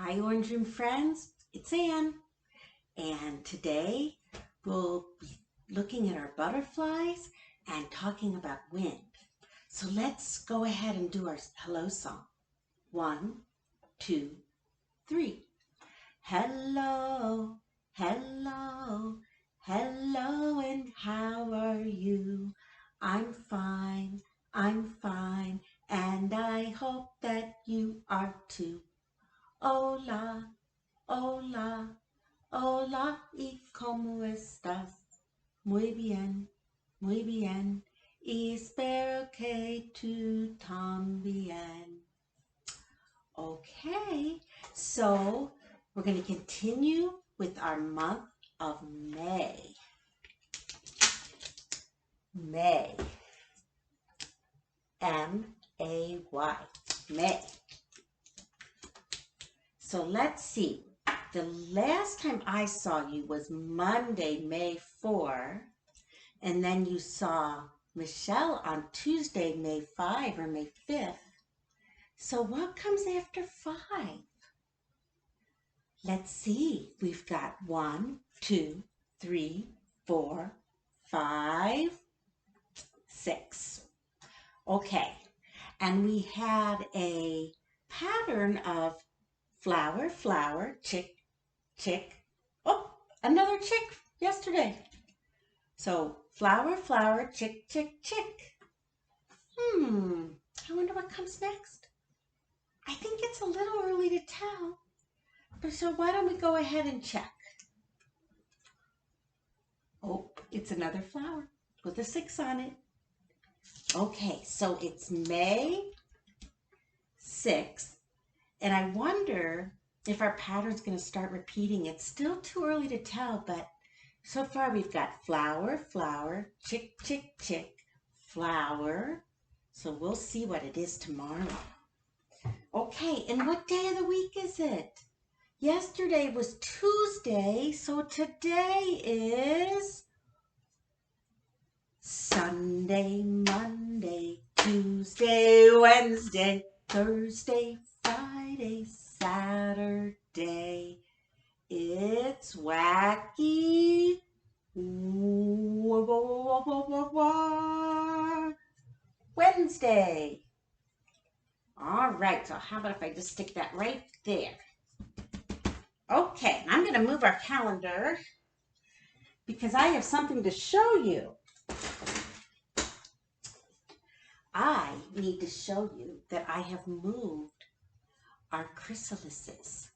Hi, Orange Room friends. It's Anne. And today we'll be looking at our butterflies and talking about wind. So let's go ahead and do our hello song. 1, 2, 3. Hello, hello, hello, and how are you? I'm fine, and I hope that you are too. Hola, hola, hola, ¿y cómo estás? Muy bien, y espero que tú también. Okay, so we're going to continue with our month of May. May. M-A-Y. May. So let's see. The last time I saw you was Monday, May 4, and then you saw Michelle on Tuesday, May 5 or May 5th. So what comes after 5? Let's see. We've got 1, 2, 3, 4, 5, 6. Okay, and we had a pattern of flower, flower, chick, chick. Oh, another chick yesterday. So flower, flower, chick, chick, chick. I wonder what comes next. I think it's a little early to tell. But so why don't we go ahead and check? Oh, it's another flower with a 6 on it. Okay, so it's May 6th. And I wonder if our pattern's going to start repeating. It's still too early to tell, but so far we've got flower, flower, chick, chick, chick, flower. So we'll see what it is tomorrow. Okay, and what day of the week is it? Yesterday was Tuesday, so today is Sunday, Monday, Tuesday, Wednesday, Thursday, Friday, Saturday. It's wacky Wednesday. All right, so how about if I just stick that right there? Okay, I'm going to move our calendar because I have something to show you. I need to show you that I have moved our chrysalises.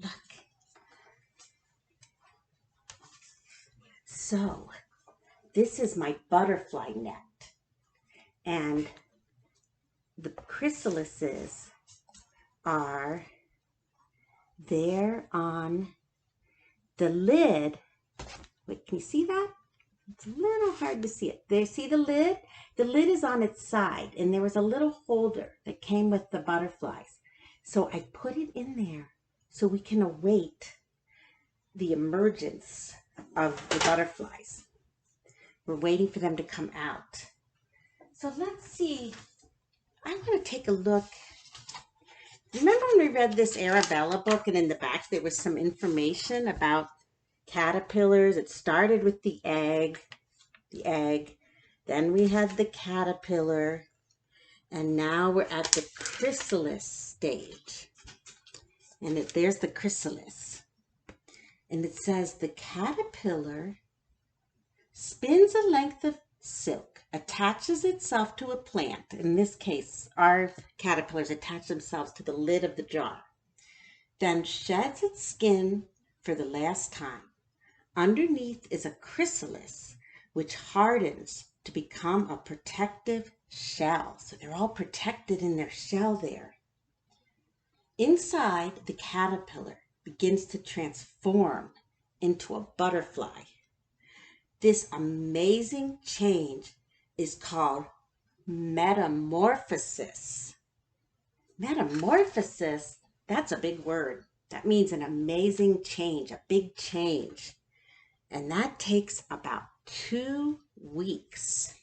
Look. So, this is my butterfly net. And the chrysalises are there on the lid. Wait, can you see that? It's a little hard to see it. There, see the lid? The lid is on its side, and there was a little holder that came with the butterflies. So I put it in there so we can await the emergence of the butterflies. We're waiting for them to come out. So let's see. I want to take a look. Remember when we read this Arabella book, and in the back there was some information about caterpillars? It started with the egg, then we had the caterpillar, and now we're at the chrysalis stage. And there's the chrysalis. And it says the caterpillar spins a length of silk, attaches itself to a plant. In this case, our caterpillars attach themselves to the lid of the jar. Then sheds its skin for the last time. Underneath is a chrysalis, which hardens to become a protective shell. So they're all protected in their shell there. Inside, the caterpillar begins to transform into a butterfly. This amazing change is called metamorphosis. Metamorphosis, that's a big word. That means an amazing change, a big change. And that takes about 2 weeks.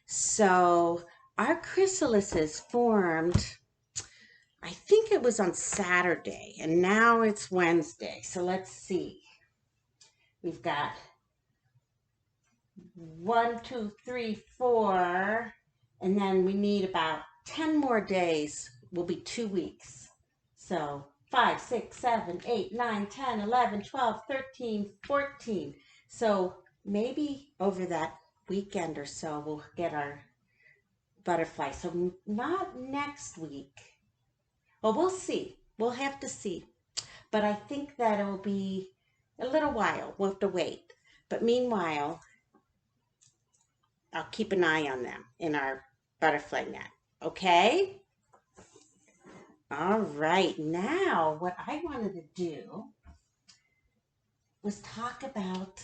So our chrysalises formed, I think think it was on Saturday, and now it's Wednesday. So let's see. We've got 1, 2, 3, 4, and then we need about 10 more days. Will be 2 weeks. So 5, 6, 7, 8, 9, 10, 11, 12, 13, 14. So maybe over that weekend or so, we'll get our butterfly. So not next week. Well, we'll see. We'll have to see. But I think that it will be a little while. We'll have to wait. But meanwhile, I'll keep an eye on them in our butterfly net. Okay? All right. Now, what I wanted to do was talk about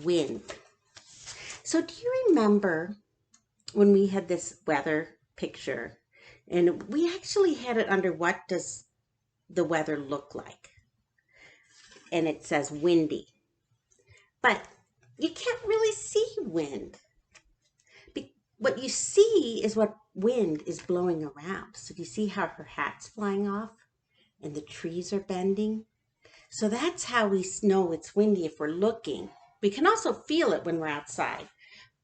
wind. So do you remember when we had this weather picture? And we actually had it under what does the weather look like? And it says windy. But you can't really see wind. What you see is what wind is blowing around. So do you see how her hat's flying off and the trees are bending? So that's how we know it's windy if we're looking. We can also feel it when we're outside.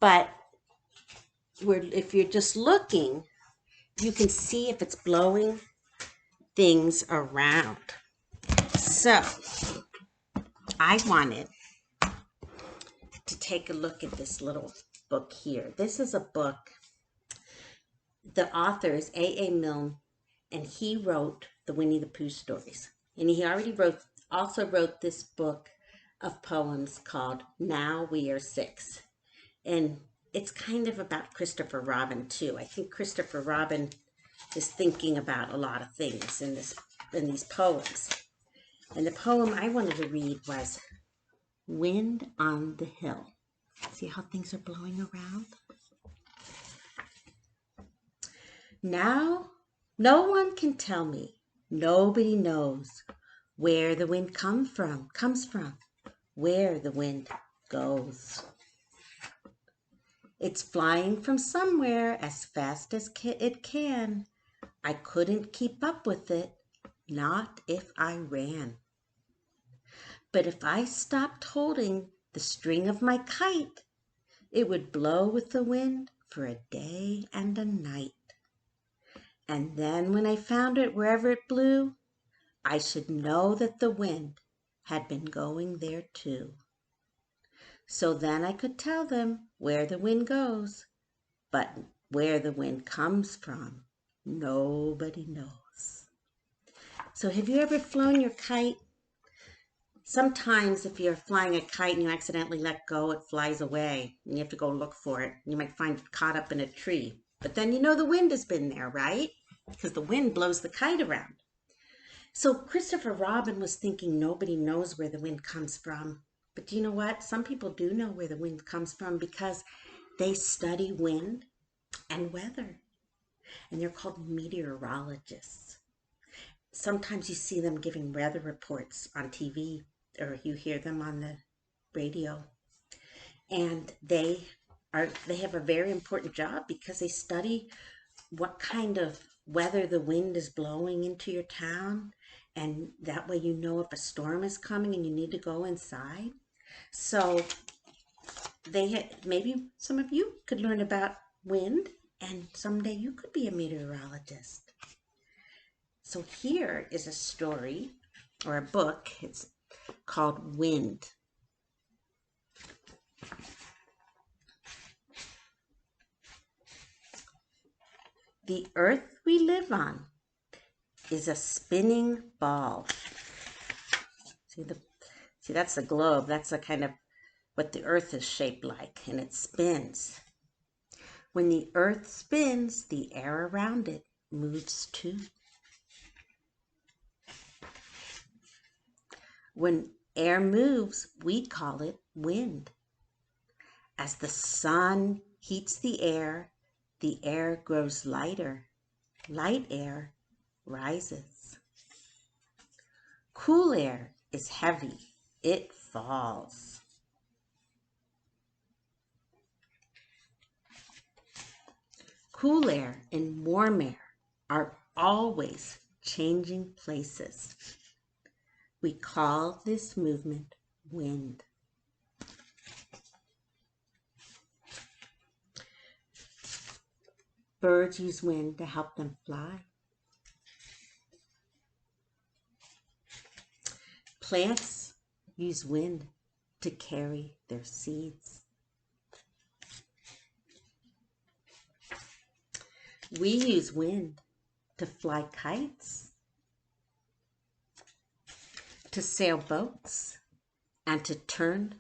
But if you're just looking, you can see if it's blowing things around. So I wanted to take a look at this little book here. This is a book. The author is A.A. Milne, and he wrote the Winnie the Pooh stories. And he also wrote this book of poems called Now We Are Six. And it's kind of about Christopher Robin too. I think Christopher Robin is thinking about a lot of things in these poems. And the poem I wanted to read was Wind on the Hill. See how things are blowing around? Now, no one can tell me, nobody knows where the wind comes from, where the wind goes. It's flying from somewhere as fast as it can. I couldn't keep up with it, not if I ran. But if I stopped holding the string of my kite, it would blow with the wind for a day and a night. And then when I found it wherever it blew, I should know that the wind had been going there too. So then I could tell them where the wind goes, but where the wind comes from, nobody knows. So have you ever flown your kite? Sometimes if you're flying a kite and you accidentally let go, it flies away and you have to go look for it. You might find it caught up in a tree. But then you know the wind has been there, right? Because the wind blows the kite around. So Christopher Robin was thinking nobody knows where the wind comes from. But do you know what? Some people do know where the wind comes from because they study wind and weather. And they're called meteorologists. Sometimes you see them giving weather reports on TV or you hear them on the radio. And they have a very important job because they study what kind of weather the wind is blowing into your town, and that way you know if a storm is coming and you need to go inside. So maybe some of you could learn about wind, and someday you could be a meteorologist. So here is a story or a book. It's called Wind. The earth we live on is a spinning ball. See, that's the globe. That's the kind of what the earth is shaped like, and it spins. When the earth spins, the air around it moves too. When air moves, we call it wind. As the sun heats the air grows lighter. Light air rises. Cool air is heavy. It falls. Cool air and warm air are always changing places. We call this movement wind. Birds use wind to help them fly. Plants use wind to carry their seeds. We use wind to fly kites, to sail boats, and to turn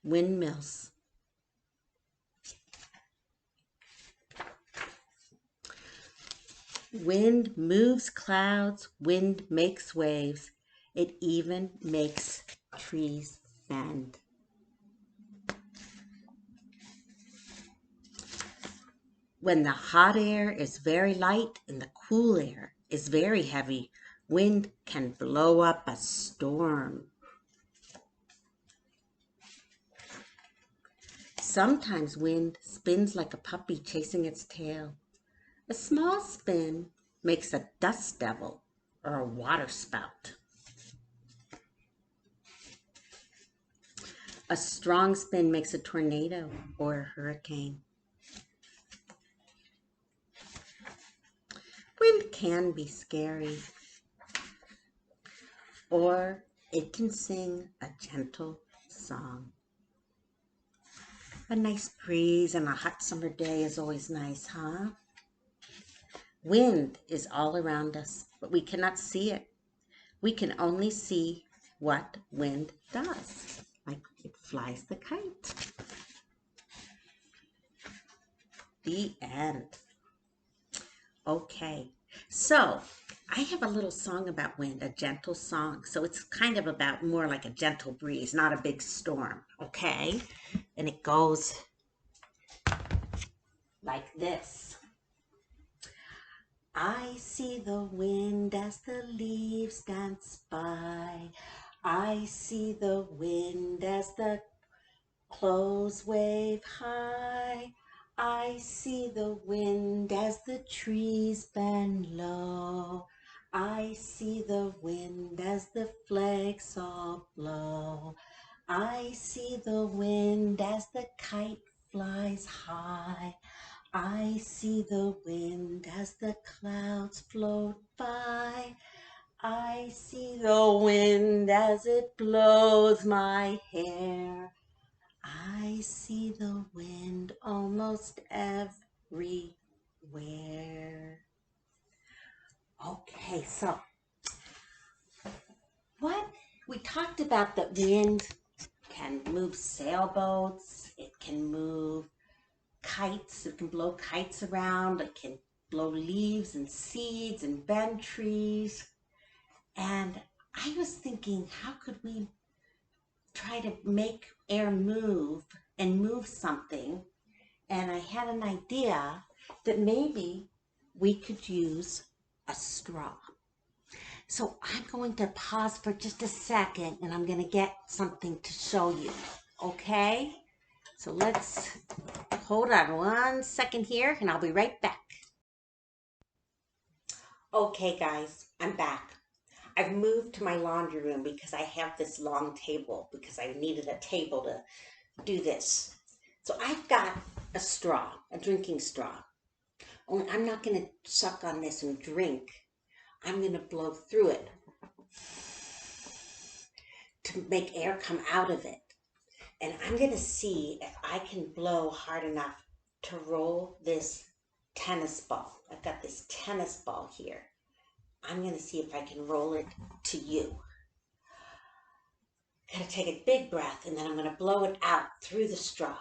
windmills. Wind moves clouds, wind makes waves, it even makes trees bend. When the hot air is very light and the cool air is very heavy, wind can blow up a storm. Sometimes wind spins like a puppy chasing its tail. A small spin makes a dust devil or a water spout. A strong spin makes a tornado or a hurricane. Wind can be scary, or it can sing a gentle song. A nice breeze on a hot summer day is always nice, huh? Wind is all around us, but we cannot see it. We can only see what wind does, like it flies the kite. The end. Okay, so I have a little song about wind, a gentle song. So it's kind of about more like a gentle breeze, not a big storm, okay? And it goes like this. I see the wind as the leaves dance by. I see the wind as the clothes wave high. I see the wind as the trees bend low. I see the wind as the flags all blow. I see the wind as the kite flies high. I see the wind as the clouds float by. I see the wind as it blows my hair. I see the wind almost everywhere. Okay, so we talked about that wind can move sailboats, it can move kites, it can blow kites around, it can blow leaves and seeds and bend trees. And I was thinking, how could we try to make air move and move something? And I had an idea that maybe we could use a straw. So I'm going to pause for just a second and I'm going to get something to show you, okay? So let's hold on 1 second here and I'll be right back. Okay guys, I'm back. I've moved to my laundry room because I have this long table because I needed a table to do this. So I've got a straw, a drinking straw. Only I'm not going to suck on this and drink. I'm going to blow through it to make air come out of it. And I'm going to see if I can blow hard enough to roll this tennis ball. I've got this tennis ball here. I'm going to see if I can roll it to you. Got to take a big breath and then I'm going to blow it out through the straw.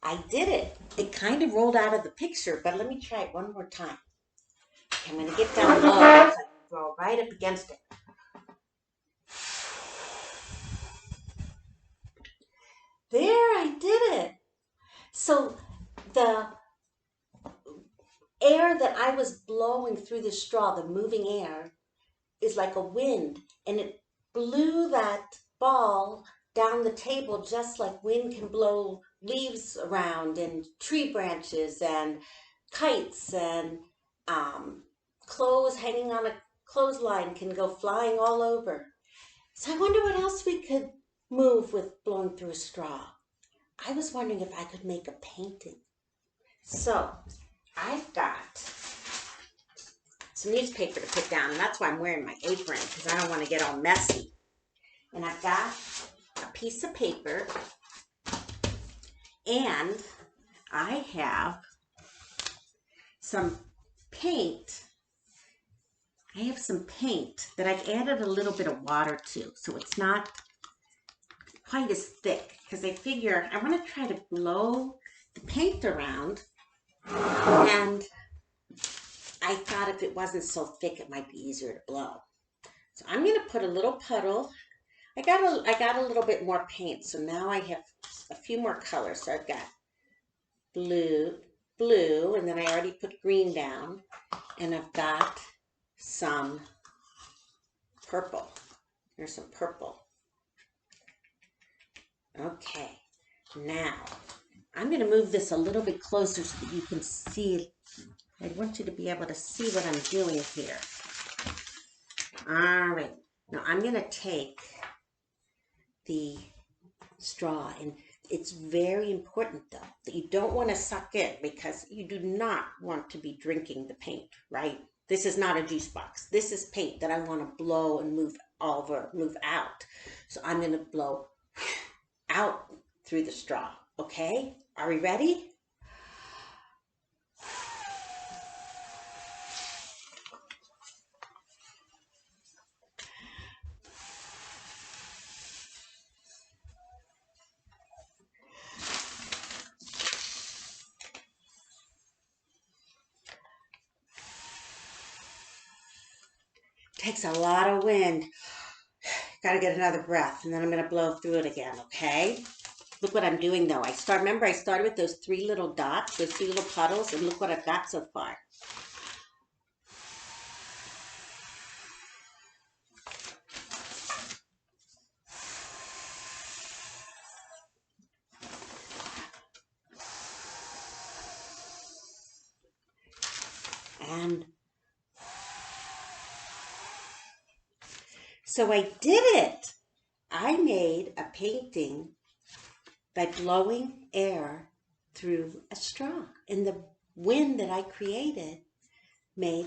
I did it. It kind of rolled out of the picture, but let me try it one more time. Okay, I'm going to get down low so I can blow right up against it. There, I did it. So the air that I was blowing through the straw, the moving air, is like a wind, and it blew that ball down the table just like wind can blow leaves around and tree branches and kites and clothes hanging on a clothesline can go flying all over. So I wonder what else we could move with blowing through a straw. I was wondering if I could make a painting. So I've got some newspaper to put down, and that's why I'm wearing my apron, because I don't want to get all messy. And I've got a piece of paper, and I have some paint. I have some paint that I've added a little bit of water to, so it's not quite as thick, because I figure I want to try to blow the paint around, and I thought if it wasn't so thick, it might be easier to blow. So I'm going to put a little puddle. I got a little bit more paint, so now I have a few more colors. So I've got blue, and then I already put green down, and I've got some purple. There's some purple. Okay, now I'm going to move this a little bit closer so that you can see. I want you to be able to see what I'm doing here. All right, now I'm going to take the straw, and it's very important though that you don't want to suck in, because you do not want to be drinking the paint, right? This is not a juice box. This is paint that I want to blow and move out. So I'm going to blow out through the straw, okay? Are we ready? Takes a lot of wind. Got to get another breath, and then I'm going to blow through it again, okay? Look what I'm doing though. Remember I started with those 3 little dots, those 3 little puddles, and look what I've got so far. And so I did it. I made a painting by blowing air through a straw. And the wind that I created made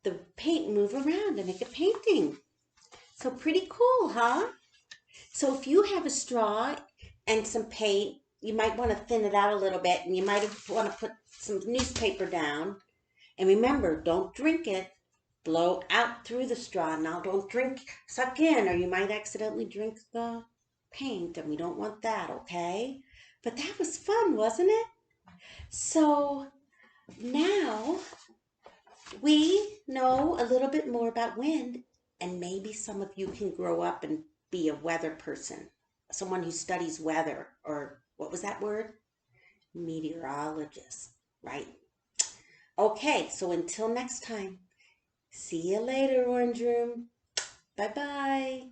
the paint move around and make a painting. So pretty cool, huh? So if you have a straw and some paint, you might want to thin it out a little bit, and you might want to put some newspaper down. And remember, don't drink it. Blow out through the straw. Now don't suck in, or you might accidentally drink the paint, and we don't want that, okay? But that was fun, wasn't it? So now we know a little bit more about wind, and maybe some of you can grow up and be a weather person, someone who studies weather, or what was that word? Meteorologist, right? Okay, so until next time, see you later, Orange Room. Bye-bye.